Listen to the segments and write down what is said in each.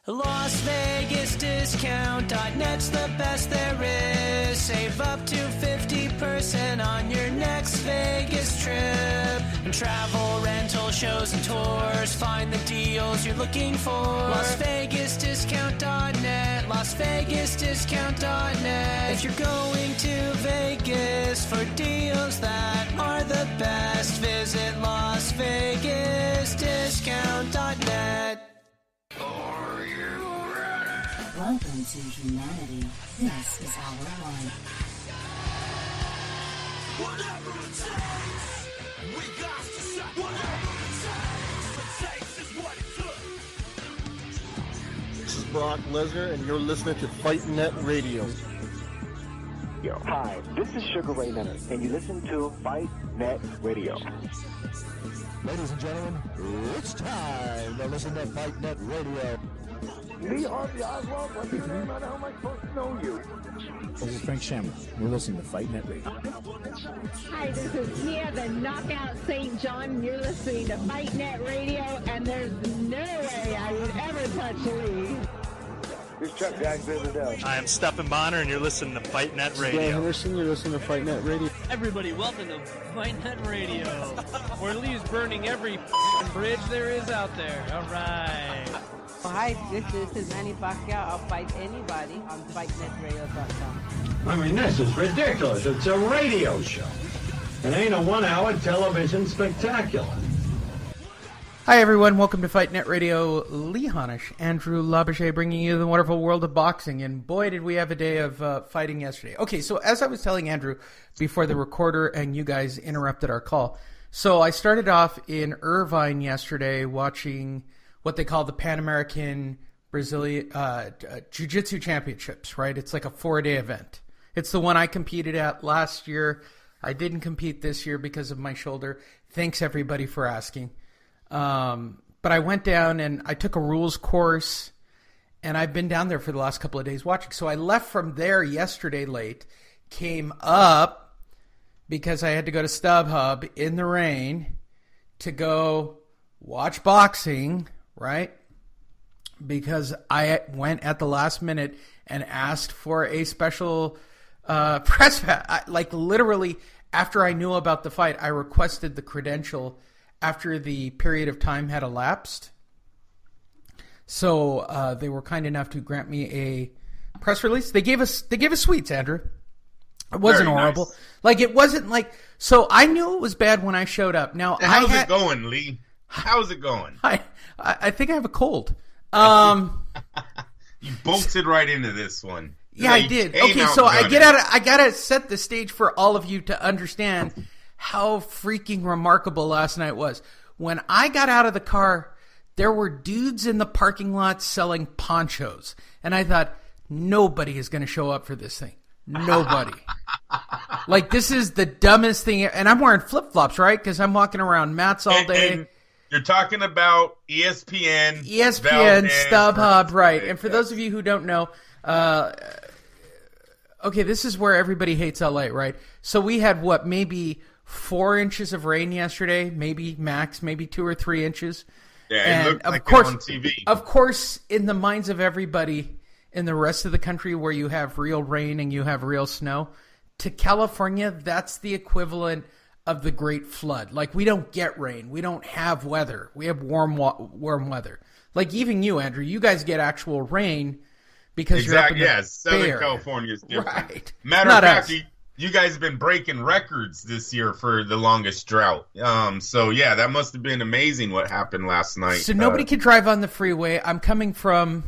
Las Vegas Discount.net's the best there is. Save up to 50% on your next Vegas trip. And travel, rental, shows, and tours. Find the deals you're looking for. Las Vegas Discount.net. Las Vegas Discount.net. If you're going to Vegas for deals that are the best, visit Las Vegas Discount.net. Welcome to humanity. This is Hour 1. Whatever it takes, we got to say whatever it takes is what it took. This is Brock Lesnar, and you're listening to Fight Net Radio. Yo, hi, this is Sugar Ray Leonard, and you listen to Fight Net Radio. Ladies and gentlemen, it's time to listen to Fight Net Radio. Lee Harvey Oswald, what's your name? How am I supposed to know you? This is Frank Shamrock. You're listening to Fight Net Radio. Hi, this is Tia, the Knockout St. John. You're listening to Fight Net Radio, and there's no way I would ever touch Lee. This is Chuck Jackson. I am Stephen Bonner, and you're listening to Fight Net Radio. Dan Henderson, you're listening to Fight Net Radio. Everybody, welcome to Fight Net Radio, where Lee's burning every bridge there is out there. All right. Hi, this is Manny Pacquiao. I'll fight anybody on FightNetRadio.com. I mean, this is ridiculous. It's a radio show. It ain't a one-hour television spectacular. Hi, everyone. Welcome to Fight Net Radio. Lee Honish, Andrew Labouche, bringing you the wonderful world of boxing. And boy, did we have a day of fighting yesterday. Okay, so as I was telling Andrew before the recorder and you guys interrupted our call, so I started off in Irvine yesterday watching what they call the Pan American Brazilian Jiu-Jitsu Championships, right? It's like a 4-day event. It's the one I competed at last year. I didn't compete this year because of my shoulder. Thanks, everybody, for asking. But I went down and I took a rules course, and I've been down there for the last couple of days watching. So I left from there yesterday late, came up because I had to go to StubHub in the rain to go watch boxing, right? Because I went at the last minute and asked for a special press pass. Like literally after I knew about the fight, I requested the credential after the period of time had elapsed. So they were kind enough to grant me a press release. They gave us sweets, Andrew. It wasn't Very horrible. Nice. Like it wasn't like, so I knew it was bad when I showed up. Now how's it going, Lee? How's it going? I think I have a cold. You bolted right into this one. Yeah, I did. Okay, so I gotta set the stage for all of you to understand how freaking remarkable last night was. When I got out of the car, there were dudes in the parking lot selling ponchos. And I thought, nobody is going to show up for this thing. Nobody. Like, this is the dumbest thing. And I'm wearing flip-flops, right? Because I'm walking around mats all day. And you're talking about ESPN. ESPN, StubHub, right. And for those of you who don't know, okay, this is where everybody hates LA, right? So we had, maybe 4 inches of rain yesterday, maybe max, maybe 2 or 3 inches. Yeah, and it looked like course, it on TV. Of course, in the minds of everybody in the rest of the country where you have real rain and you have real snow, to California, that's the equivalent of the Great Flood. Like, we don't get rain. We don't have weather. We have warm weather. Like, even you, Andrew, you guys get actual rain because you're up in the Southern California is different. Right. Matter of fact, you guys have been breaking records this year for the longest drought. So, yeah, that must have been amazing what happened last night. So nobody could drive on the freeway. I'm coming from,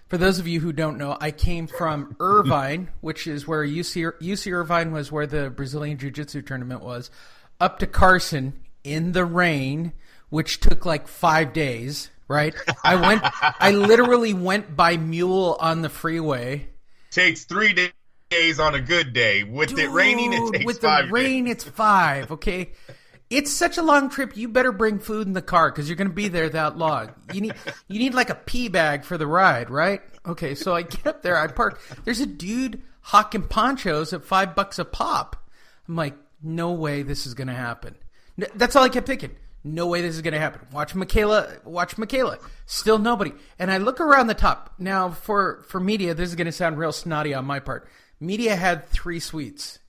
for those of you who don't know, I came from Irvine, which is where UC Irvine was, where the Brazilian Jiu-Jitsu tournament was, up to Carson in the rain, which took like 5 days, right? I literally went by mule on the freeway. Takes 3 days on a good day. With it raining, it takes 5 days. With the rain, it's 5, okay? It's such a long trip. You better bring food in the car because you're going to be there that long. You need like a pee bag for the ride, right? Okay, so I get up there, I park. There's a dude hawking ponchos at $5 a pop. I'm like, no way this is going to happen. That's all I kept thinking. No way this is going to happen. Watch Michaela. Still nobody. And I look around the top. Now, for media, this is going to sound real snotty on my part. Media had 3 suites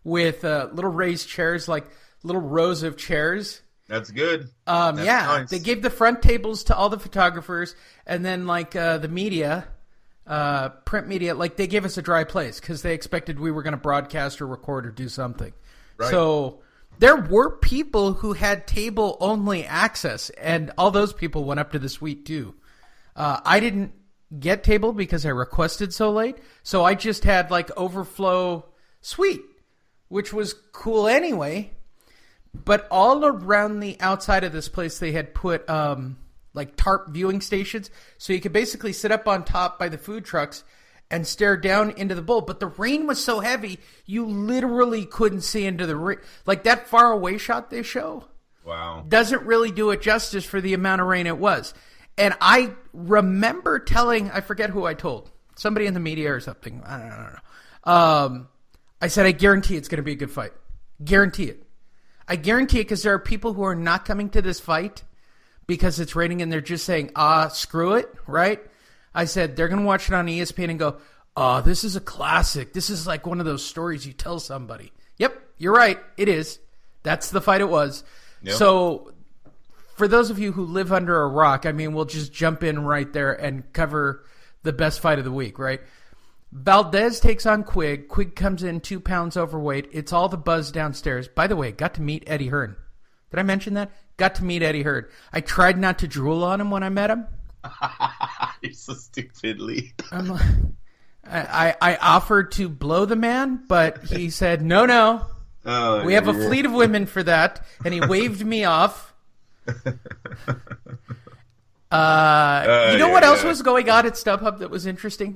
with little raised chairs, like little rows of chairs. That's good. That's nice. They gave the front tables to all the photographers, and then like the media, print media, like they gave us a dry place because they expected we were going to broadcast or record or do something. Right. So there were people who had table-only access, and all those people went up to the suite, too. I didn't get table because I requested so late, so I just had, like, overflow suite, which was cool anyway. But all around the outside of this place, they had put, like, tarp viewing stations, so you could basically sit up on top by the food trucks and stare down into the bowl. But the rain was so heavy, you literally couldn't see into the rain. Like that far away shot they show. Wow. Doesn't really do it justice for the amount of rain it was. And I remember telling, I forget who I told, somebody in the media or something. I don't know. I said, I guarantee it's going to be a good fight. Guarantee it. I guarantee it because there are people who are not coming to this fight because it's raining and they're just saying, screw it, right? I said, they're going to watch it on ESPN and go, oh, this is a classic. This is like one of those stories you tell somebody. Yep, you're right. It is. That's the fight it was. Yep. So for those of you who live under a rock, I mean, we'll just jump in right there and cover the best fight of the week, right? Valdez takes on Quigg. Quigg comes in 2 pounds overweight. It's all the buzz downstairs. By the way, got to meet Eddie Hearn. Did I mention that? Got to meet Eddie Hearn. I tried not to drool on him when I met him. You're so stupidly. I offered to blow the man, but he said, no. We have a fleet of women for that. And he waved me off. You know what else was going on at StubHub that was interesting?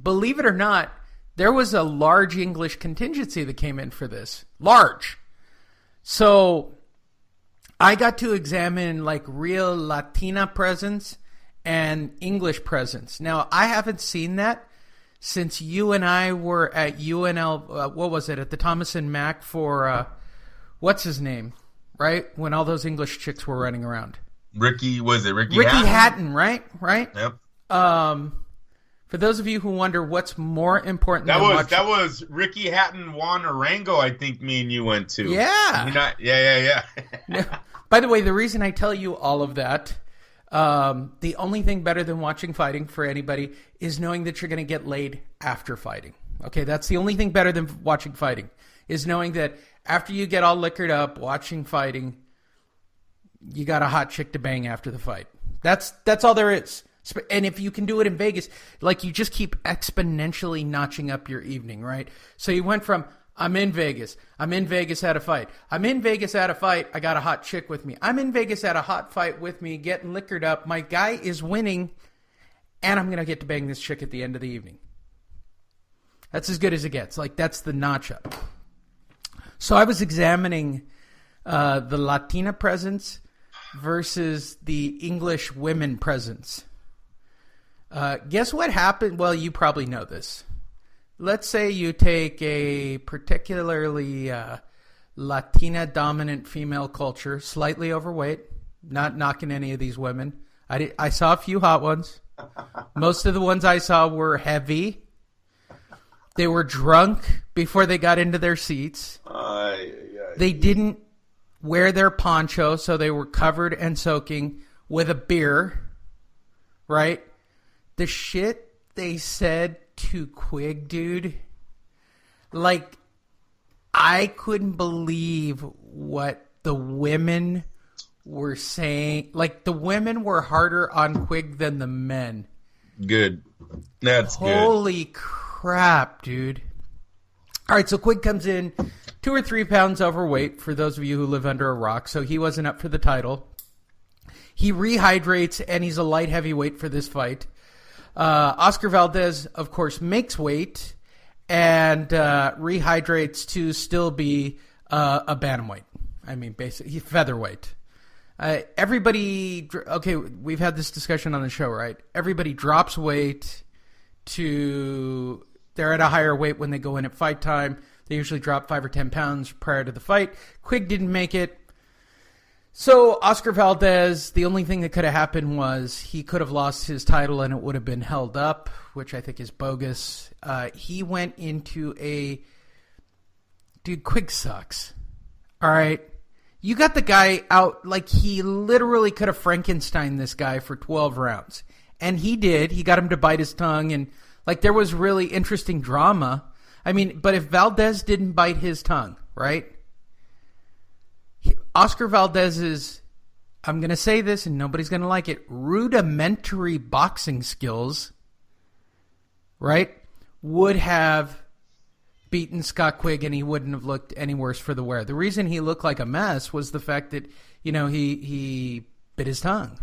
Believe it or not, there was a large English contingency that came in for this. Large. So I got to examine like real Latina presence and English presence. Now, I haven't seen that since you and I were at UNL, what was it, at the Thomas and Mack for, what's his name, right? When all those English chicks were running around. Ricky Hatton? Hatton, right? Yep. For those of you who wonder what's more important that was Ricky Hatton, Juan Arango, I think me and you went to. Yeah. Yeah. By the way, the reason I tell you all of that, the only thing better than watching fighting for anybody is knowing that you're going to get laid after fighting. Okay, that's the only thing better than watching fighting, is knowing that after you get all liquored up watching fighting, you got a hot chick to bang after the fight. That's all there is. And if you can do it in Vegas, like you just keep exponentially notching up your evening, right? So you went from, I'm in Vegas at a fight. I'm in Vegas at a fight. I got a hot chick with me. I'm in Vegas at a hot fight with me, getting liquored up. My guy is winning, and I'm going to get to bang this chick at the end of the evening. That's as good as it gets. Like, that's the notch up. So I was examining the Latina presence versus the English women presence. Guess what happened? Well, you probably know this. Let's say you take a particularly Latina-dominant female culture, slightly overweight, not knocking any of these women. I saw a few hot ones. Most of the ones I saw were heavy. They were drunk before they got into their seats. They didn't wear their poncho, so they were covered and soaking with a beer, right? The shit they said to Quigg, dude, like, I couldn't believe what the women were saying. Like, the women were harder on Quigg than the men. Good. That's good. Holy crap, dude. All right, so Quigg comes in 2 or 3 pounds overweight, for those of you who live under a rock, so he wasn't up for the title. He rehydrates, and he's a light heavyweight for this fight. Oscar Valdez, of course, makes weight and rehydrates to still be a bantamweight. I mean, basically, featherweight. Everybody, okay, we've had this discussion on the show, right? Everybody drops weight to, they're at a higher weight when they go in at fight time. They usually drop 5 or 10 pounds prior to the fight. Quigg didn't make it. So Oscar Valdez, the only thing that could have happened was he could have lost his title and it would have been held up, which I think is bogus. He went into dude, Quigg sucks. All right. You got the guy out like he literally could have Frankenstein this guy for 12 rounds. And he did. He got him to bite his tongue and like there was really interesting drama. I mean, but if Valdez didn't bite his tongue, right? Oscar Valdez's, I'm going to say this and nobody's going to like it, rudimentary boxing skills, right, would have beaten Scott Quigg and he wouldn't have looked any worse for the wear. The reason he looked like a mess was the fact that, he bit his tongue.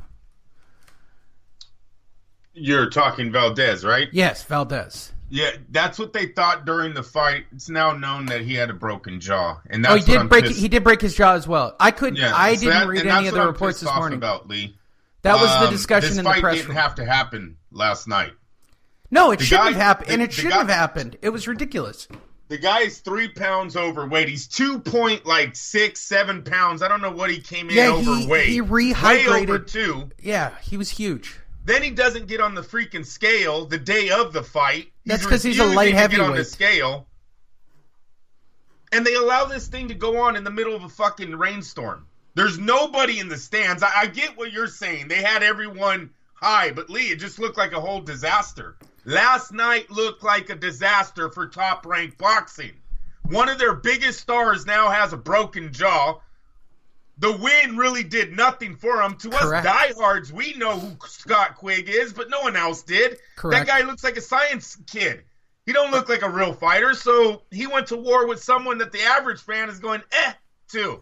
You're talking Valdez, right? Yes, Valdez. Yeah, that's what they thought during the fight. It's now known that he had a broken jaw, and that's he did break his jaw as well. I didn't read any of the reports this morning. About Lee. That was the discussion in the press room. This fight didn't have to happen last night. No, it shouldn't have happened, and it shouldn't have happened. It was ridiculous. The guy's 3 pounds overweight. He's 2.6-7 pounds. I don't know what he came in overweight. He rehydrated. Way over 2. Yeah, he was huge. Then he doesn't get on the freaking scale the day of the fight. That's because he's a light heavyweight. Get on the scale. And they allow this thing to go on in the middle of a fucking rainstorm. There's nobody in the stands. I get what you're saying. They had everyone high, but Lee, it just looked like a whole disaster. Last night looked like a disaster for top-ranked boxing. One of their biggest stars now has a broken jaw. The win really did nothing for him. To Correct. Us diehards, we know who Scott Quigg is, but no one else did. Correct. That guy looks like a science kid. He don't look like a real fighter, so he went to war with someone that the average fan is going, to.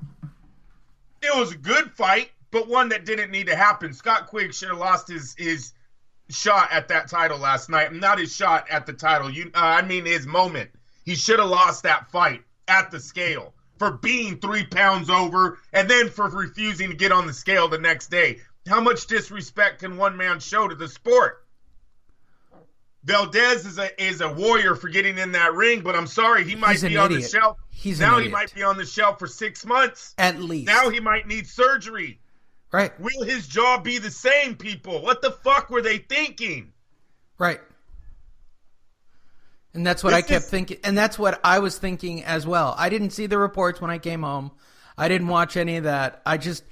It was a good fight, but one that didn't need to happen. Scott Quigg should have lost his shot at that title last night. Not his shot at the title. His moment. He should have lost that fight at the scale. For being 3 pounds over, and then for refusing to get on the scale the next day. How much disrespect can one man show to the sport? Valdez is a warrior for getting in that ring, but I'm sorry, he might be on the shelf. He might be on the shelf for 6 months. At least. Now he might need surgery. Right. Will his jaw be the same, people? What the fuck were they thinking? Right. And that's what I kept thinking. And that's what I was thinking as well. I didn't see the reports when I came home. I didn't watch any of that. I just,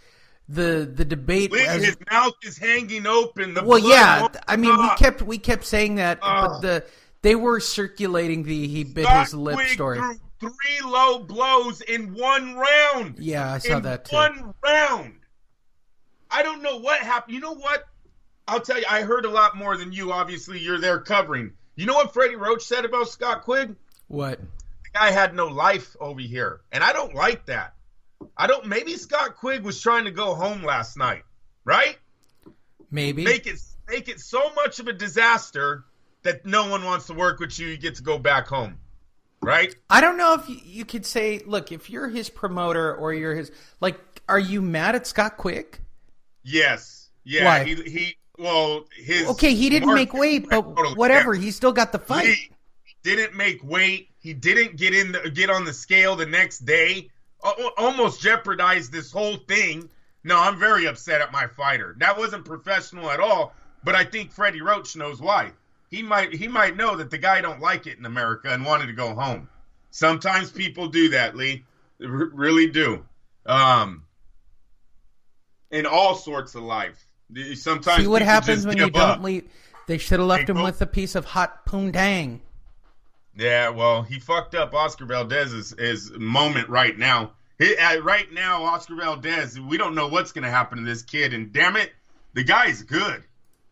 the debate. His mouth is hanging open. We kept saying that, but they were circulating he bit his lip story. Threw 3 low blows in 1 round. Yeah, I saw that too. 1 round. I don't know what happened. You know what? I'll tell you, I heard a lot more than you. Obviously, you're there covering. You know what Freddie Roach said about Scott Quigg? What? The guy had no life over here. And I don't like that. Maybe Scott Quigg was trying to go home last night. Right? Maybe. Make it so much of a disaster that no one wants to work with you. You get to go back home. Right? I don't know if you could say, look, if you're his promoter or you're his, are you mad at Scott Quigg? Yes. Yeah. Why? He didn't make weight, but whatever. He still got the fight. He didn't make weight. He didn't get on the scale the next day. Almost jeopardized this whole thing. No, I'm very upset at my fighter. That wasn't professional at all. But I think Freddie Roach knows why. He might know that the guy don't like it in America and wanted to go home. Sometimes people do that, Lee. They really do. In all sorts of life. Sometimes see what happens when you don't leave. They should have left him with a piece of hot poontang. Yeah, well, he fucked up Oscar Valdez's moment right now. Right now, Oscar Valdez, we don't know what's going to happen to this kid. And damn it, the guy's good.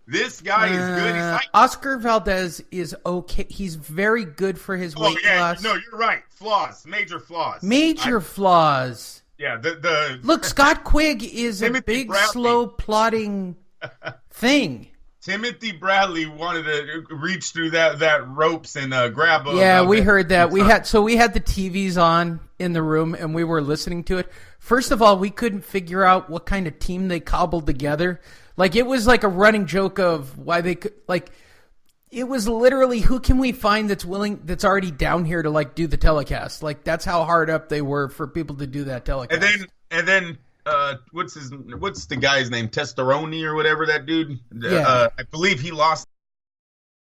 This guy is good. He's Oscar Valdez is okay. He's very good for his weight class. No, you're right. Flaws. Major flaws. Flaws. Yeah, Look, Scott Quigg is a big, slow, plodding thing. Timothy Bradley wanted to reach through that ropes and grab a... Yeah, we heard that. We had the TVs on in the room, and we were listening to it. First of all, we couldn't figure out what kind of team they cobbled together. It was like a running joke of why they could... It was literally, who can we find that's already down here to do the telecast? That's how hard up they were for people to do that telecast. And then what's the guy's name? Testosterone or whatever that dude. Yeah. I believe he lost